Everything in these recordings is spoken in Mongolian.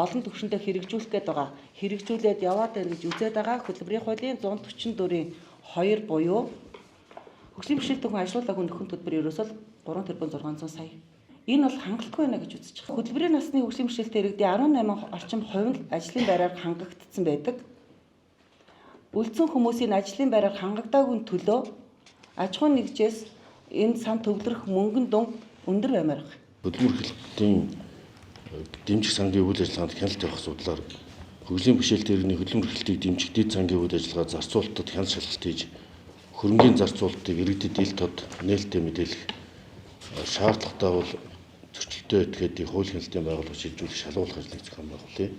олон түвшиндээ хэрэгжүүлэх гээд байгаа. Хэрэгжүүлээд яваад байна гэж үзээд байгаа. Хөтөлбөрийн хуулийн 144-ийн 2 буюу хөгжлийн бэрхшээлтэй хүн ажилуулаагүй нөхөн төлбөр ерөөсөө 3,600 сая. Энэ бол хангалтгүй байна гэж үзэж байгаа. Хөтөлбөрийн насны хөгжлийн бэрхшээлтэй иргэдийн 18 орчим хувь нь ажлын байраар хангагдсан байдаг. Үлдсэн хүмүүсийн ажлын байраар хангагдаагүй төлөө аж ахуйн нэгжээс энэ сан төвлөрөх мөнгөн дунд өндөр баймаар байна. Хөтөлбөр эрхлэлтийн дэмжих сангийн үйл ажиллагаанд хяналт явах асуудлаар хөгжлийн бэрхшээлтэй иргэний хөтөлбөр эрхлэлтийг дэмжих дэд сангийн үйл ажиллагаа зарцуулалтад хяналт шалгалт хийж хөрөнгийн зарцуулалтыг иргэдэд ил тод нээлттэй мэдээлэх шаардлагатай бол зөрчилтэй этгээдийн хуулийн хяналтын байгууллага шийдвэрлэх шалгуулах ажлыг зохион байгуулъя.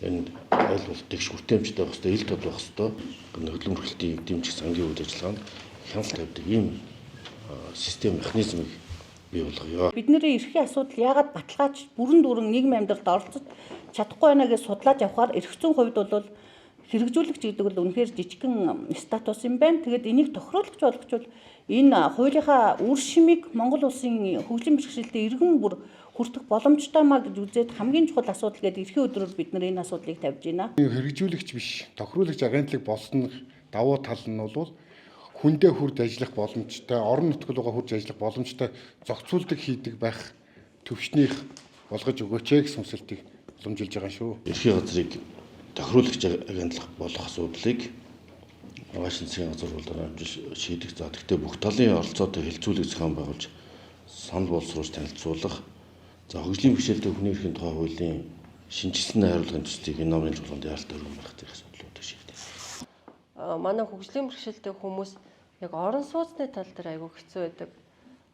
Энэ аль бол тэгш хүртээмжтэй байх ёстой, ил тод байх ёстой. Хөтөлбөр эрхлэлтийг дэмжих сангийн үйл ажиллагаанд хяналт тавьдаг ийм систем механизмыг бий болгоё. Бидний эрхийн асуудал яагаад баталгаач бүрэн дүүрэн нийгмийн амьдралд оролцож чадахгүй байна гэж судлаад явхаар эрх зүйн хувьд бол хэрэгжүүлэгч гэдэг бол үнэхээр жижигхэн статус юм байна. Тэгээд энийг тохируулж болгочвол энэ хуулийнхаа үр шимийг Монгол улсын хөгжлийн бэрхшээлтэй иргэн бүр хүртэх боломжтой маа гэж үзээд хамгийн чухал асуудал гэдэг эрхийн өдрөөр бид нар энэ асуудлыг тавьж байна. Хэрэгжүүлэгч биш, тохируулагч агентлаг болсон давуу тал нь бол хүндээ хурд ажиллах боломжтой, орон нутаг руугаа хурж ажиллах боломжтой зохицуулдаг хийдэг байх төвчнийх болгож өгөөч гэсэн хүсэлтийг уламжилж байгаа шүү. Эрхийн газрыг тохируулагч агентлах болох асуудлыг Маргааш засгийн газар болоод шийдэх за. Гэхдээ бүх талын оролцоотой хэлцүүлэг зохион байгуулж санал боловсруулж танилцуулах. За хөгжлийн бэрхшээлтэй хүний эрхийн тухай хуулийн шинжилсэн найруулгын төслийг энэ намын чуулганд яалтаа өргөн барах зэрэг асуудлууд шийдэх. Манай хөгжлийн бэрхшээлтэй хүмүүс яг орон сууцны тал дээр айгүй хэцүү байдаг.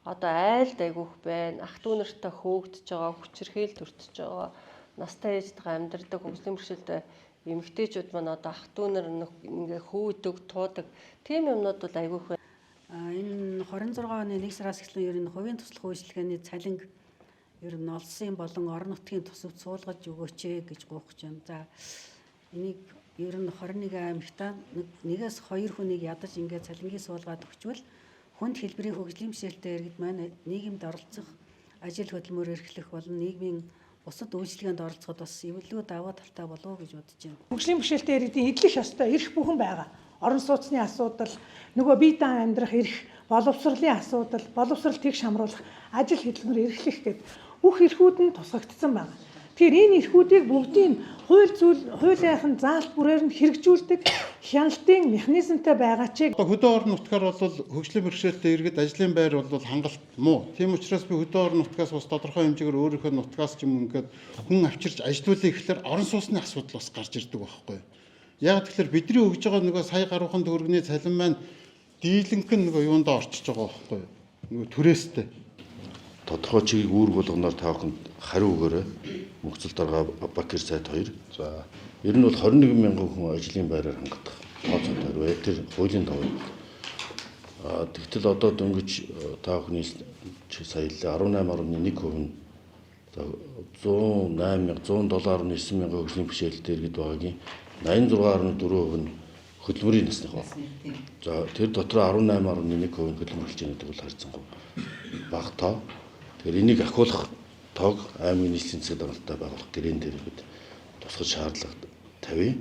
Одоо айлд айгүйх байна. Ах дүү нартай хөөгдөж байгаа, хүчирхийл төртөж байгаа. Настай ээжтэйгээ амьдардаг хөгжлийн бэрхшээлтэй эмэгтэйчүүд маань одоо ах дүү нар ингээ хөөдөг, туудаг. Тийм юмнууд бол айгүйх байна. Энэ 26 оны 1 сараас эхлэн ер нь хувийн туслах үйлчилгээний цалинг ер нь олсон болон орон нутгийн төсөвт суулгаж өгөөч гэж гуйх гэж байна. За энийг ер нь 21 аймагтаа нэгээс 2 хүнийг ядаж ингээд цалингийн суулгаад өгчвөл хүнд хэлбэрийн хөгжлийн бэрхшээлтэй иргэд маань нийгэмд оролцох, ажил хөдөлмөр эрхлэх болон нийгмийн бусад үйлчилгээнд оролцоход бас илүү даваа талтай болов уу гэж бодож байна. Хөгжлийн бэрхшээлтэй иргэдийн эдлэх ёстой эрх бүхэн байгаа. Орон сууцны асуудал, нөгөө бие даан амьдрах эрх, боловсролын асуудал, боловсрол тэгш хамруулах, ажил хөдөлмөр эрхлэх гэдэг бүх эрхүүд нь тусгагдсан байна. Тэгэхээр энэ эрхүүдийг бүгдийг хуулийнхын заалт бүрээр нь хэрэгжүүлдэг хяналтын механизмтай байгаа ч хөдөө орон нутгаар бол хөгжлийн бэрхшээлтэй иргэд ажлын байр бол хангалт муу. Тийм учраас би хөдөө орон нутгаас бас тодорхой хэмжээгээр өөрийнхөө нутгаас ч юм ингээд хүн авчирч ажилуулъя гэхээр орон сууцны асуудал бас гарч ирдэг байхгүй. Яг тэгэхээр бидний өгж байгаа нөгөө сая гаруйхан төгрөгийн цалин маань дийлэнх нь нөгөө юундаа орчиж байгаа байхгүй. Нөгөө түрээстэй. Тодорхой чигийг үүрэг болгоноор та бүхэнд хариу өгөөрэй. Мөхцөл дарга Бакир сайд 2. За ер нь бол 21 мянган хүн ажлын байраар хангагдах тооцоотой бай. Тэр хуулийн давуу. Тэгтэл одоо дөнгөж та бүхний сая 18.1% нь 107.9 мянган хөгжлийн бэрхшээлтэй иргэд байгаагийн 86.4% нь хөдөлмөрийн насных ба. За тэр дотор 18.1% нь хөдөлмөр хэлжээнүүд бол харьцангуй бага тоо. Тэгэхээр энийг ахиулах тоог аймгийн нийслэлийн засаг даргалтай байгуулах гэрээн дээр бид тусгаж шаардлага тавья.